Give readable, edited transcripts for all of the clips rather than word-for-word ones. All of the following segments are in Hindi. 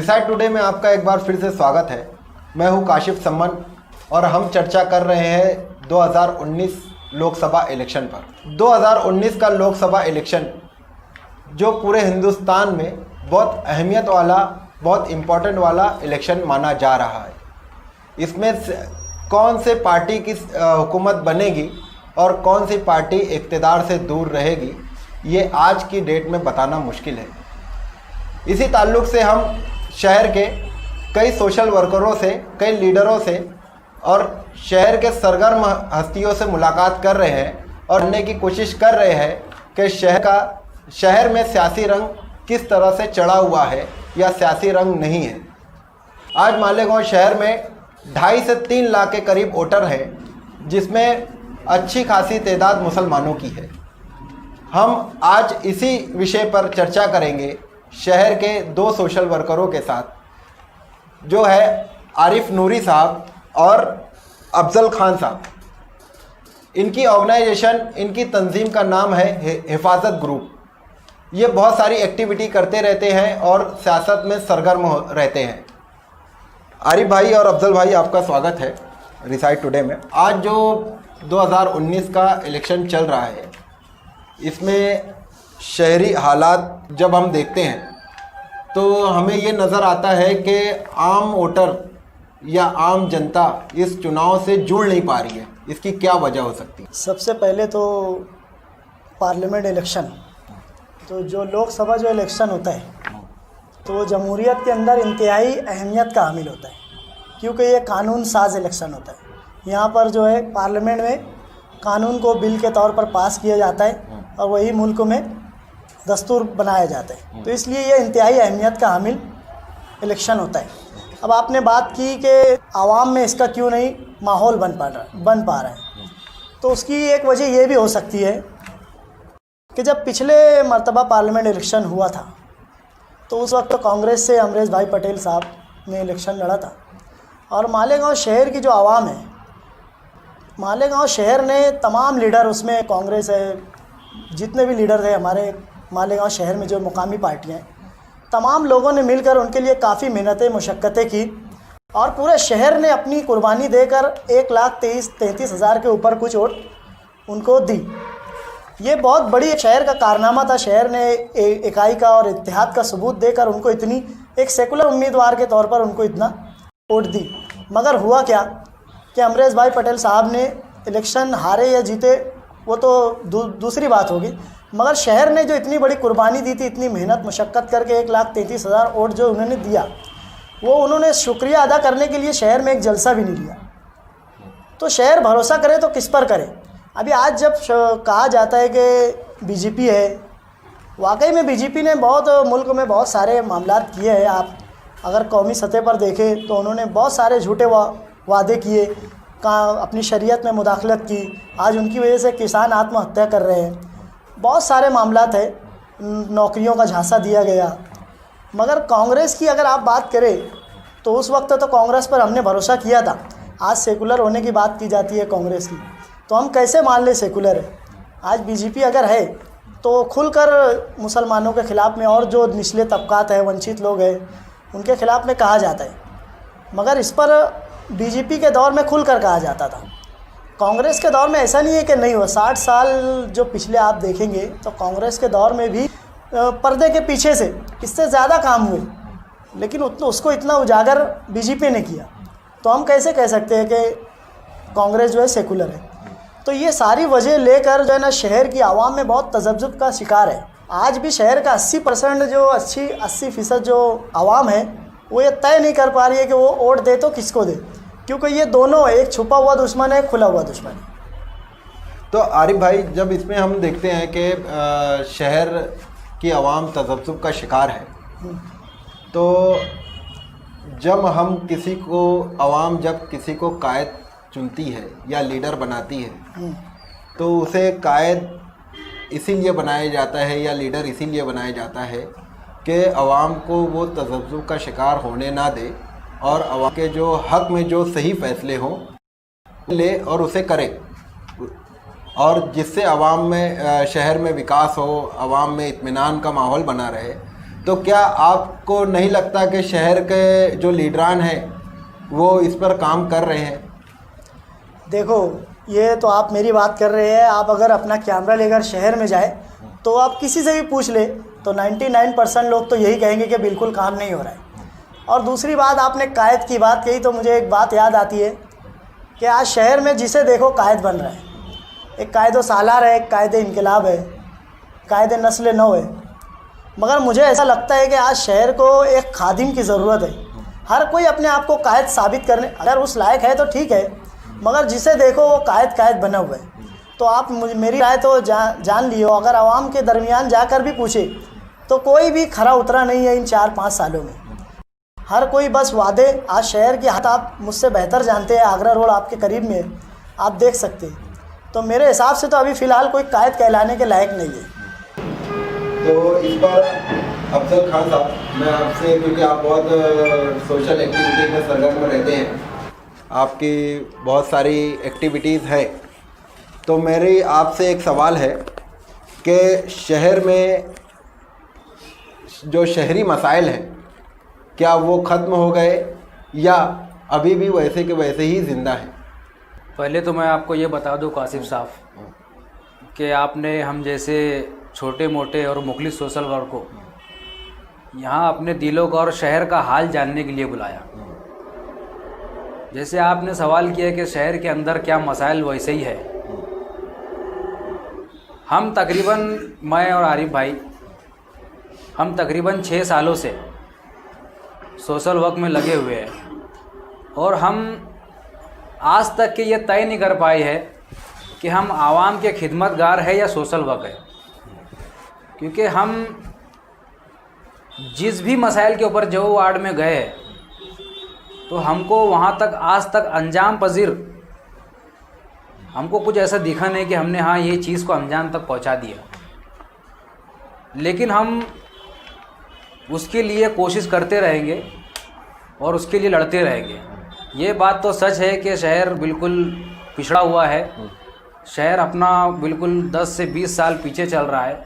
रिसाइट टुडे में आपका एक बार फिर से स्वागत है। मैं हूं काशिफ सम्मन और हम चर्चा कर रहे हैं 2019 लोकसभा इलेक्शन पर। 2019 का लोकसभा इलेक्शन जो पूरे हिंदुस्तान में बहुत अहमियत वाला, बहुत इम्पोर्टेंट वाला इलेक्शन माना जा रहा है। इसमें कौन से पार्टी की हुकूमत बनेगी और कौन सी पार्टी इक़्तिदार से दूर रहेगी, ये आज की डेट में बताना मुश्किल है। इसी ताल्लुक़ से हम शहर के कई सोशल वर्करों से, कई लीडरों से और शहर के सरगर्म हस्तियों से मुलाकात कर रहे हैं और जानने की कोशिश कर रहे हैं कि शहर में सियासी रंग किस तरह से चढ़ा हुआ है या सियासी रंग नहीं है। आज मालेगांव शहर में 2.5 से 3 लाख के करीब वोटर हैं, जिसमें अच्छी खासी तादाद मुसलमानों की है। हम आज इसी विषय पर चर्चा करेंगे शहर के 2 सोशल वर्करों के साथ, जो है आरिफ नूरी साहब और अफजल खान साहब। इनकी ऑर्गेनाइजेशन, इनकी तंजीम का नाम है हिफाजत ग्रुप। ये बहुत सारी एक्टिविटी करते रहते हैं और सियासत में सरगर्म रहते हैं। आरिफ भाई और अफजल भाई, आपका स्वागत है रिसाइट टुडे में। आज जो 2019 का इलेक्शन चल रहा है, इसमें शहरी हालात जब हम देखते हैं तो हमें ये नज़र आता है कि आम वोटर या आम जनता इस चुनाव से जुड़ नहीं पा रही है। इसकी क्या वजह हो सकती है? सबसे पहले तो पार्लियामेंट इलेक्शन, तो जो लोकसभा जो इलेक्शन होता है तो वो जमहूरियत के अंदर इंतहाई अहमियत का हामिल होता है, क्योंकि ये कानून साज इलेक्शन होता है। यहाँ पर जो है पार्लियामेंट में कानून को बिल के तौर पर पास किया जाता है और वही मुल्क में दस्तूर बनाया जाता है। तो इसलिए ये इंतहाई अहमियत का हामिल इलेक्शन होता है। अब आपने बात की कि आवाम में इसका क्यों नहीं माहौल बन पा रहा है, तो उसकी एक वजह ये भी हो सकती है कि जब पिछले मर्तबा पार्लियामेंट इलेक्शन हुआ था तो उस वक्त तो कांग्रेस से अमरेश भाई पटेल साहब ने इलेक्शन लड़ा था और मालेगांव शहर की जो आवाम है, मालेगांव शहर ने तमाम लीडर, उसमें कांग्रेस है, जितने भी लीडर थे हमारे मालेगांव शहर में जो मुकामी पार्टियां हैं, तमाम लोगों ने मिलकर उनके लिए काफ़ी मेहनतें, मुशक्क़तें की और पूरे शहर ने अपनी कुर्बानी देकर 1,33,000 के ऊपर कुछ वोट उनको दी। ये बहुत बड़ी शहर का कारनामा था। शहर ने इकाई का और इत्तेहाद का सबूत देकर उनको इतनी, एक सेकुलर उम्मीदवार के तौर पर उनको इतना वोट दी। मगर हुआ क्या कि अमरेश भाई पटेल साहब ने इलेक्शन हारे या जीते वो तो दूसरी बात होगी, मगर शहर ने जो इतनी बड़ी कुर्बानी दी थी, इतनी मेहनत मुशक्क़त करके 1,33,000 वोट जो उन्होंने दिया, वो उन्होंने शुक्रिया अदा करने के लिए शहर में एक जलसा भी नहीं लिया। तो शहर भरोसा करे तो किस पर करे? अभी आज जब कहा जाता है कि बीजेपी है, वाकई में बीजेपी ने बहुत मुल्क में बहुत सारे मामला किए हैं। आप अगर कौमी सतह पर देखें तो उन्होंने बहुत सारे झूठे वादे किए, अपनी शरीयत में मुदाखलत की। आज उनकी वजह से किसान आत्महत्या कर रहे हैं। बहुत सारे मामलात है, नौकरियों का झांसा दिया गया। मगर कांग्रेस की अगर आप बात करें तो उस वक्त तो कांग्रेस पर हमने भरोसा किया था। आज सेकुलर होने की बात की जाती है कांग्रेस की, तो हम कैसे मान लें सेकुलर है? आज बीजेपी अगर है तो खुलकर मुसलमानों के ख़िलाफ़ में और जो निचले तबकात है, वंचित लोग हैं, उनके ख़िलाफ़ में कहा जाता है। मगर इस पर बीजेपी के दौर में खुलकर कहा जाता था। कांग्रेस के दौर में ऐसा नहीं है कि नहीं हुआ। 60 साल जो पिछले आप देखेंगे तो कांग्रेस के दौर में भी पर्दे के पीछे से इससे ज़्यादा काम हुए, लेकिन उसको इतना उजागर बीजेपी ने किया। तो हम कैसे कह सकते हैं कि कांग्रेस जो है सेकुलर है? तो ये सारी वजह लेकर जो है ना, शहर की आवाम में बहुत तजब्जुब का शिकार है। आज भी शहर का 80% जो 80% जो आवाम है वो ये तय नहीं कर पा रही है कि वो वोट दे तो किसको दे, क्योंकि ये दोनों, एक छुपा हुआ दुश्मन है, खुला हुआ दुश्मन है। तो आरिफ भाई, जब इसमें हम देखते हैं कि शहर की आवाम तजब्जुब का शिकार है, तो जब हम किसी को, आवाम जब किसी को कायद चुनती है या लीडर बनाती है, तो उसे कायद इसीलिए बनाया जाता है या लीडर इसीलिए बनाया जाता है कि आवाम को वो तजब्जुब का शिकार होने ना दे और आवाम के जो हक़ में जो सही फ़ैसले हों ले और उसे करे, और जिससे आवाम में, शहर में विकास हो, आवाम में इत्मीनान का माहौल बना रहे। तो क्या आपको नहीं लगता कि शहर के जो लीडरान हैं वो इस पर काम कर रहे हैं? देखो, ये तो आप मेरी बात कर रहे हैं। आप अगर अपना कैमरा लेकर शहर में जाए तो आप किसी से भी पूछ ले तो 99% लोग तो यही कहेंगे कि बिल्कुल काम नहीं हो रहा है। और दूसरी बात, आपने कायद की बात कही तो मुझे एक बात याद आती है कि आज शहर में जिसे देखो कायद बन रहा है। एक कायदो सालार है, एक कायदे इनकलाब है, कायदे नस्ल नौ है। मगर मुझे ऐसा लगता है कि आज शहर को एक खादिम की ज़रूरत है। हर कोई अपने आप को कायद साबित करने अगर उस लायक है तो ठीक है, मगर जिसे देखो वो कायद बना हुआ है। तो आप मेरी राय तो जान लियो, अगर आवाम के दरमियान जाकर भी पूछे तो कोई भी खरा उतरा नहीं है इन 4-5 सालों में। हर कोई बस वादे। आज शहर की हालत आप मुझसे बेहतर जानते हैं, आगरा रोड आपके करीब में है, आप देख सकते हैं। तो मेरे हिसाब से तो अभी फ़िलहाल कोई कायद कहलाने के लायक नहीं है। तो इस पर अफजल खान साहब, मैं आपसे, क्योंकि आप बहुत सोशल एक्टिविटी में सरगर्म रहते हैं, आपकी बहुत सारी एक्टिविटीज़ है, तो मेरी आपसे एक सवाल है कि शहर में जो शहरी मसाइल हैं क्या वो ख़त्म हो गए या अभी भी वैसे के वैसे ही ज़िंदा हैं? पहले तो मैं आपको ये बता दूं कासिफ साहब कि आपने हम जैसे छोटे मोटे और मुखलिस सोशल वर्क को यहाँ अपने दिलों का और शहर का हाल जानने के लिए बुलाया। जैसे आपने सवाल किया कि शहर के अंदर क्या मसाइल, वैसे ही है। हम तकरीबन, मैं और आरिफ भाई, हम तकरीबन 6 सालों से सोशल वर्क में लगे हुए हैं और हम आज तक के ये तय नहीं कर पाए हैं कि हम आवाम के खिदमतगार है या सोशल वर्क है। क्योंकि हम जिस भी मसाइल के ऊपर जो वार्ड में गए तो हमको वहाँ तक आज तक अंजाम पजीर हमको कुछ ऐसा दिखा नहीं कि हमने हाँ ये चीज़ को अंजाम तक पहुँचा दिया। लेकिन हम उसके लिए कोशिश करते रहेंगे और उसके लिए लड़ते रहेंगे। ये बात तो सच है कि शहर बिल्कुल पिछड़ा हुआ है। शहर अपना बिल्कुल 10 से 20 साल पीछे चल रहा है।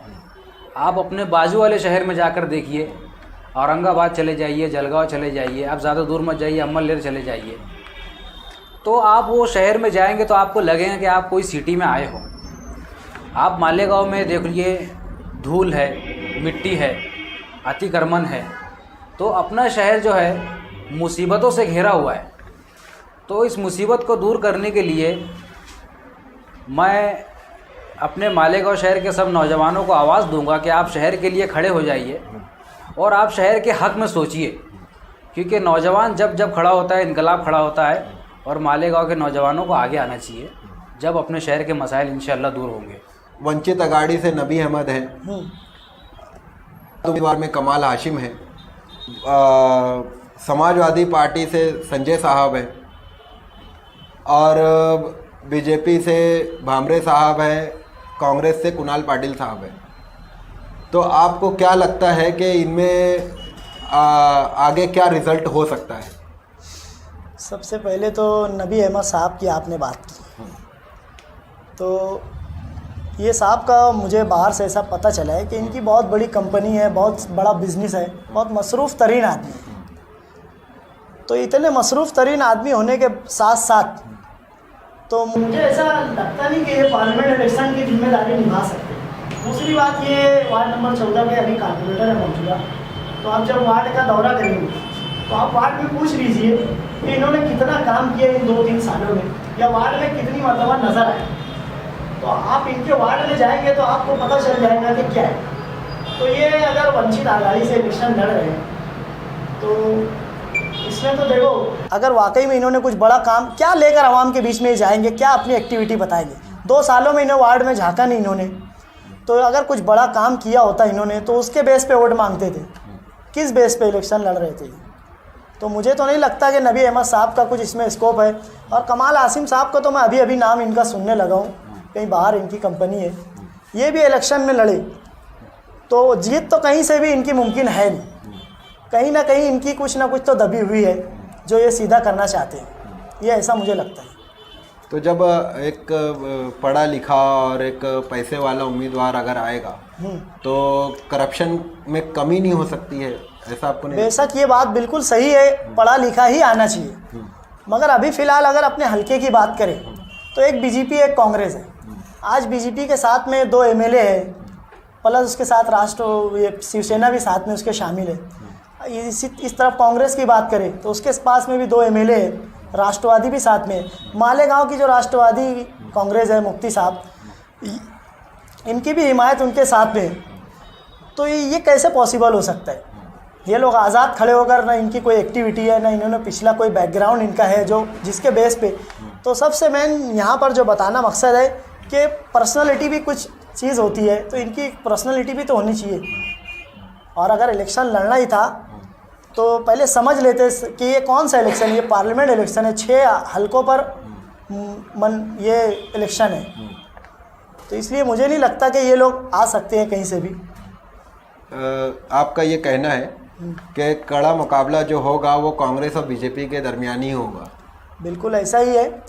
आप अपने बाजू वाले शहर में जाकर देखिए, औरंगाबाद चले जाइए, जलगांव चले जाइए, आप ज़्यादा दूर मत जाइए, अमलेर चले जाइए, तो आप वो शहर में जाएंगे तो आपको लगेगा कि आप कोई सिटी में आए हो। आप मालेगांव में देख लीजिए, धूल है, मिट्टी है, अतिक्रमण है। तो अपना शहर जो है मुसीबतों से घिरा हुआ है। तो इस मुसीबत को दूर करने के लिए मैं अपने मालेगांव शहर के सब नौजवानों को आवाज़ दूंगा कि आप शहर के लिए खड़े हो जाइए और आप शहर के हक़ में सोचिए। क्योंकि नौजवान जब खड़ा होता है, इनकलाब खड़ा होता है। और मालेगांव के नौजवानों को आगे आना चाहिए जब अपने शहर के मसाइल इंशाअल्लाह दूर होंगे। वंचित अगाड़ी से नबी अहमद है, उम्मीदवार में कमाल हाशिम है, समाजवादी पार्टी से संजय साहब है और बीजेपी से भामरे साहब है, कांग्रेस से कुणाल पाटिल साहब है। तो आपको क्या लगता है कि इनमें आगे क्या रिज़ल्ट हो सकता है? सबसे पहले तो नबी अहमद साहब की आपने बात की, तो ये साहब का मुझे बाहर से ऐसा पता चला है कि इनकी बहुत बड़ी कंपनी है, बहुत बड़ा बिजनेस है, बहुत मसरूफ़ तरीन आदमी है। तो इतने मसरूफ़ तरीन आदमी होने के साथ साथ तो मुझे ऐसा लगता नहीं कि ये पार्लियामेंट इलेक्शन की जिम्मेदारी निभा सकते। दूसरी बात, ये वार्ड नंबर 14 के अभी कॉर्पोरेटर है मौजूदा, तो आप जब वार्ड का दौरा करेंगे तो आप वार्ड में पूछ लीजिए कि इन्होंने कितना काम किया इन 2-3 सालों में, या वार्ड में कितनी मरतबा नज़र आए। तो आप इनके वार्ड में जाएंगे तो आपको पता चल जाएगा कि क्या है। तो ये अगर वंचित आघाड़ी से इलेक्शन लड़ रहे हैं तो इसमें तो देखो, अगर वाकई में इन्होंने कुछ बड़ा काम क्या लेकर आवाम के बीच में जाएंगे, क्या अपनी एक्टिविटी बताएंगे। 2 सालों में इन्हें वार्ड में झांका नहीं इन्होंने, तो अगर कुछ बड़ा काम किया होता इन्होंने तो उसके बेस पे वोट मांगते थे। किस बेस पे इलेक्शन लड़ रहे थे? तो मुझे तो नहीं लगता कि नबी अहमद साहब का कुछ इसमें स्कोप है। और कमाल हाशिम साहब का तो मैं अभी नाम इनका सुनने लगा हूँ, कहीं बाहर इनकी कंपनी है, ये भी इलेक्शन में लड़े तो जीत तो कहीं से भी इनकी मुमकिन है नहीं। कहीं ना कहीं इनकी कुछ ना कुछ तो दबी हुई है जो ये सीधा करना चाहते हैं, ये ऐसा मुझे लगता है। तो जब एक पढ़ा लिखा और एक पैसे वाला उम्मीदवार अगर आएगा तो करप्शन में कमी नहीं हो सकती है, ऐसा आपको नहीं? बेशक ये बात बिल्कुल सही है, पढ़ा लिखा ही आना चाहिए। मगर अभी फ़िलहाल अगर अपने हलके की बात करें तो एक बीजेपी एक कांग्रेस है। आज बीजेपी के साथ में 2 एमएलए है, प्लस उसके साथ ये शिवसेना भी साथ में उसके शामिल है। इस तरफ कांग्रेस की बात करें तो उसके पास में भी 2 एमएलए है, राष्ट्रवादी भी साथ में है। मालेगांव की जो राष्ट्रवादी कांग्रेस है, मुफ्ती साहब, इनकी भी हिमायत उनके साथ में है। तो ये कैसे पॉसिबल हो सकता है? ये लोग आज़ाद खड़े होकर, ना इनकी कोई एक्टिविटी है, ना इन्होंने पिछला कोई बैकग्राउंड इनका है जो जिसके बेस पे। तो सबसे मेन यहाँ पर जो बताना मकसद है कि पर्सनालिटी भी कुछ चीज़ होती है, तो इनकी पर्सनालिटी भी तो होनी चाहिए। और अगर इलेक्शन लड़ना ही था तो पहले समझ लेते कि ये कौन सा इलेक्शन, ये पार्लियामेंट इलेक्शन है, 6 हलकों पर ये इलेक्शन है। तो इसलिए मुझे नहीं लगता कि ये लोग आ सकते हैं कहीं से भी। आपका ये कहना है कि कड़ा मुकाबला जो होगा वो कांग्रेस और बीजेपी के दरमियान ही होगा? बिल्कुल ऐसा ही है।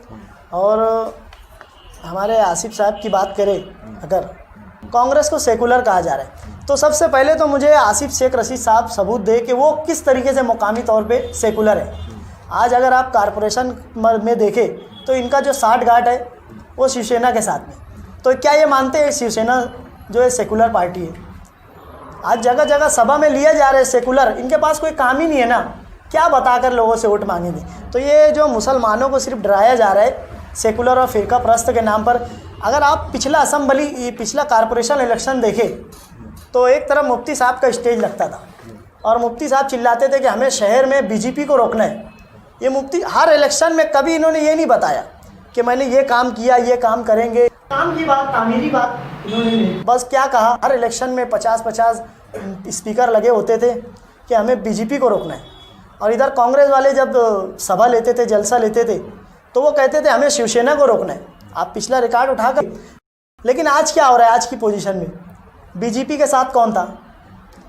और हमारे आसिफ साहब की बात करें, अगर कांग्रेस को सेकुलर कहा जा रहा है तो सबसे पहले तो मुझे आसिफ शेख रशीद साहब सबूत दे कि वो किस तरीके से मुकामी तौर पे सेकुलर है। आज अगर आप कारपोरेशन में देखें तो इनका जो 60 गांठ है वो शिवसेना के साथ में। तो क्या ये मानते हैं शिवसेना जो है सेकुलर पार्टी है? आज जगह जगह सभा में लिए जा रहे सेकुलर, इनके पास कोई काम ही नहीं है ना, क्या बताकर लोगों से वोट मांगेंगे? तो ये जो मुसलमानों को सिर्फ डराया जा रहा है सेकुलर और फ़िरका परस्त के नाम पर। अगर आप पिछला कारपोरेशन इलेक्शन देखें तो एक तरफ मुफ्ती साहब का स्टेज लगता था और मुफ्ती साहब चिल्लाते थे कि हमें शहर में बीजेपी को रोकना है। ये मुफ्ती हर इलेक्शन में कभी इन्होंने ये नहीं बताया कि मैंने ये काम किया, ये काम करेंगे। काम की बात, तामीरी बात इन्होंने नहीं, बस क्या कहा, हर इलेक्शन में 50-50 स्पीकर लगे होते थे कि हमें बीजेपी को रोकना है। और इधर कांग्रेस वाले जब सभा लेते थे, जलसा लेते थे, तो वो कहते थे हमें शिवसेना को रोकना है। आप पिछला रिकॉर्ड उठाकर, लेकिन आज क्या हो रहा है? आज की पोजीशन में बीजेपी के साथ कौन था,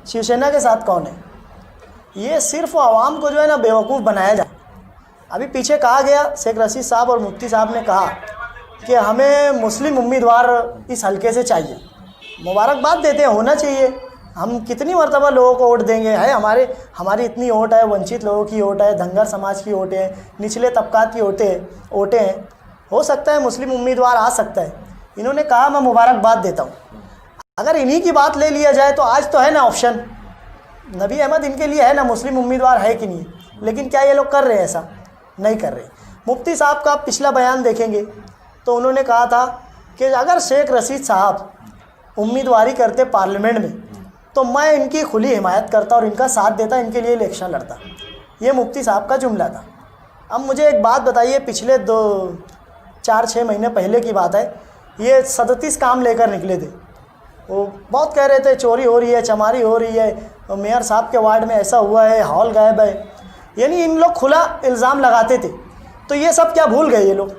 शिवसेना के साथ कौन है? ये सिर्फ आवाम को जो है ना बेवकूफ़ बनाया जाए। अभी पीछे कहा गया, शेख रशीद साहब और मुफ्ती साहब ने कहा कि हमें मुस्लिम उम्मीदवार इस हलके से चाहिए। मुबारकबाद देते हैं, होना चाहिए। हम कितनी मरतबा लोगों को वोट देंगे? है हमारी इतनी वोट है, वंचित लोगों की वोट है, धनगर समाज की वोटें हैं, निचले तबकात की वोटें हैं। हो सकता है मुस्लिम उम्मीदवार आ सकता है। इन्होंने कहा, मैं मुबारकबाद देता हूँ। अगर इन्हीं की बात ले लिया जाए तो आज तो है ना ऑप्शन, नबी अहमद इनके लिए है ना, मुस्लिम उम्मीदवार है कि नहीं? लेकिन क्या ये लोग कर रहे हैं? ऐसा नहीं कर रहे। मुफ्ती साहब का पिछला बयान देखेंगे तो उन्होंने कहा था कि अगर शेख रशीद साहब उम्मीदवारी करते पार्लियामेंट में तो मैं इनकी खुली हिमायत करता और इनका साथ देता, इनके लिए इलेक्शन लड़ता। ये मुफ्ती साहब का जुमला था। अब मुझे एक बात बताइए, पिछले 4-6 महीने पहले की बात है, ये 37 काम लेकर निकले थे। वो बहुत कह रहे थे चोरी हो रही है, चमारी हो रही है, मेयर साहब के वार्ड में ऐसा हुआ है, हॉल गायब है। यानी इन लोग खुला इल्ज़ाम लगाते थे। तो ये सब क्या भूल गए ये लोग?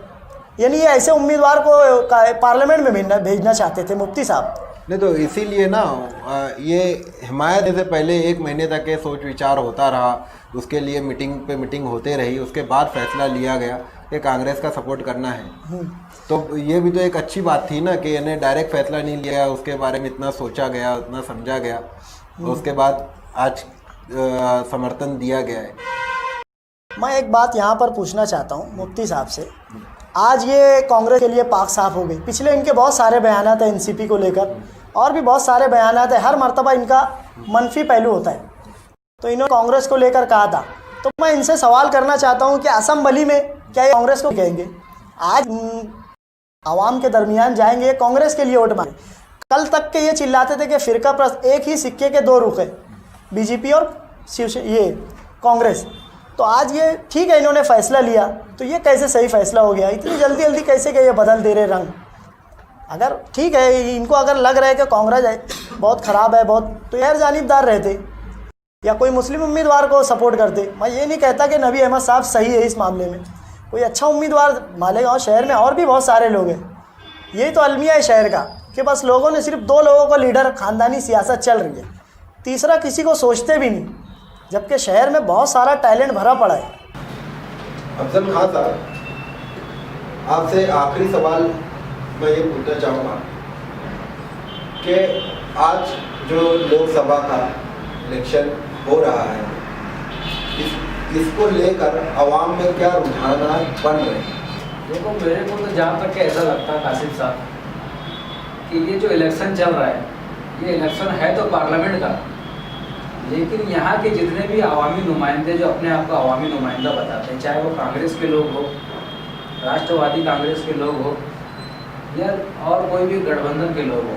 यानी ये ऐसे उम्मीदवार को पार्लियामेंट में भेजना चाहते थे मुफ्ती साहब। नहीं तो इसीलिए ना ये हिमायत से पहले 1 महीने तक ये सोच विचार होता रहा, उसके लिए मीटिंग पे मीटिंग होते रही, उसके बाद फैसला लिया गया कि कांग्रेस का सपोर्ट करना है। तो ये भी तो एक अच्छी बात थी ना कि इन्हें डायरेक्ट फैसला नहीं लिया, उसके बारे में इतना सोचा गया, इतना समझा गया, उसके बाद आज समर्थन दिया गया है। मैं एक बात यहाँ पर पूछना चाहता हूँ मुफ्ती साहब से। आज ये कांग्रेस के लिए पाक साफ हो गई। पिछले इनके बहुत सारे बयानात हैं एनसीपी को लेकर, और भी बहुत सारे बयानात हैं। हर मर्तबा इनका मनफी पहलू होता है। तो इन्होंने कांग्रेस को लेकर कहा था। तो मैं इनसे सवाल करना चाहता हूँ कि असम्बली में क्या ये कांग्रेस को कहेंगे? आज आवाम के दरमियान जाएंगे, कांग्रेस के लिए वोट मांगे। कल तक के ये चिल्लाते थे कि फ़िरका परस्त एक ही सिक्के के 2 रुख है, बीजेपी और ये कांग्रेस। तो आज ये ठीक है, इन्होंने फैसला लिया, तो ये कैसे सही फैसला हो गया? इतनी जल्दी जल्दी कैसे ये बदल दे रहे रंग? अगर ठीक है, इनको अगर लग रहा है कि कांग्रेस बहुत ख़राब है बहुत, तो यार जानिबदार रहते या कोई मुस्लिम उम्मीदवार को सपोर्ट करते। मैं ये नहीं कहता कि नबी अहमद साहब सही है इस मामले में, कोई अच्छा उम्मीदवार मालेगांव शहर में और भी बहुत सारे लोग हैं। यही तो अलमिया है शहर का कि बस लोगों ने सिर्फ 2 लोगों को लीडर, ख़ानदानी सियासत चल रही है, तीसरा किसी को सोचते भी नहीं, जबकि शहर में बहुत सारा टैलेंट भरा पड़ा है। अफजल खान साहब, आपसे आखिरी सवाल मैं ये पूछना चाहूँगा कि आज जो लोकसभा का इलेक्शन हो रहा है इसको लेकर आवाम में क्या रुझान बन रहे हैं? देखो, मेरे को तो जहाँ तक ऐसा लगता है काशिफ साहब कि ये जो इलेक्शन चल रहा है, ये इलेक्शन है तो पार्लियामेंट का, लेकिन यहाँ के जितने भी अवामी नुमाइंदे जो अपने आप को अवामी नुमाइंदा बताते हैं, चाहे वो कांग्रेस के लोग हो, राष्ट्रवादी कांग्रेस के लोग हो या और कोई भी गठबंधन के लोग हो,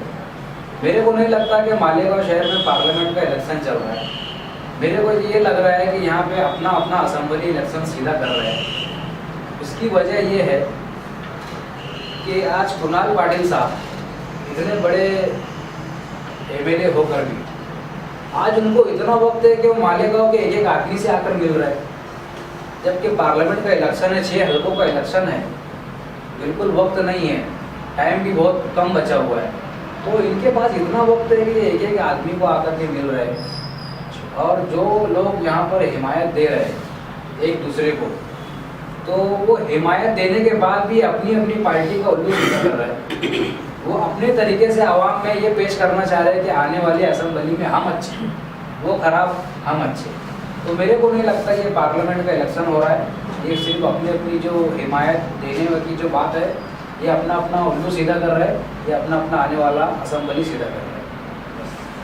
मेरे को नहीं लगता कि मालेगांव शहर में पार्लियामेंट का इलेक्शन चल रहा है। मेरे को ये लग रहा है कि यहाँ पे अपना अपना असेंबली इलेक्शन सीधा कर रहे हैं। उसकी वजह ये है कि आज कुणाल पाटिल साहब इतने बड़े एमएलए होकर भी आज उनको इतना वक्त है कि वो मालेगांव के एक एक आदमी से आकर मिल रहे हैं, जबकि पार्लियामेंट का इलेक्शन है, 6 हल्कों का इलेक्शन है, बिल्कुल वक्त नहीं है, टाइम भी बहुत कम बचा हुआ है। तो इनके पास इतना वक्त है कि एक एक आदमी को आकर के मिल रहे हैं और जो लोग यहाँ पर हिमायत दे रहे हैं एक दूसरे को, तो वो हिमायत देने के बाद भी अपनी अपनी पार्टी का उल्लू सीधा कर रहे हैं। वो अपने तरीके से आवाम में ये पेश करना चाह रहे हैं कि आने वाली असेंबली में हम अच्छे हैं, वो खराब हम अच्छे। तो मेरे को नहीं लगता ये पार्लियामेंट का इलेक्शन हो रहा है, ये सिर्फ अपनी अपनी जो हिमायत देने की जो बात है, ये अपना अपना उल्लू सीधा कर रहा है, ये अपना अपना आने वाला असेंबली सीधा कर रहा है।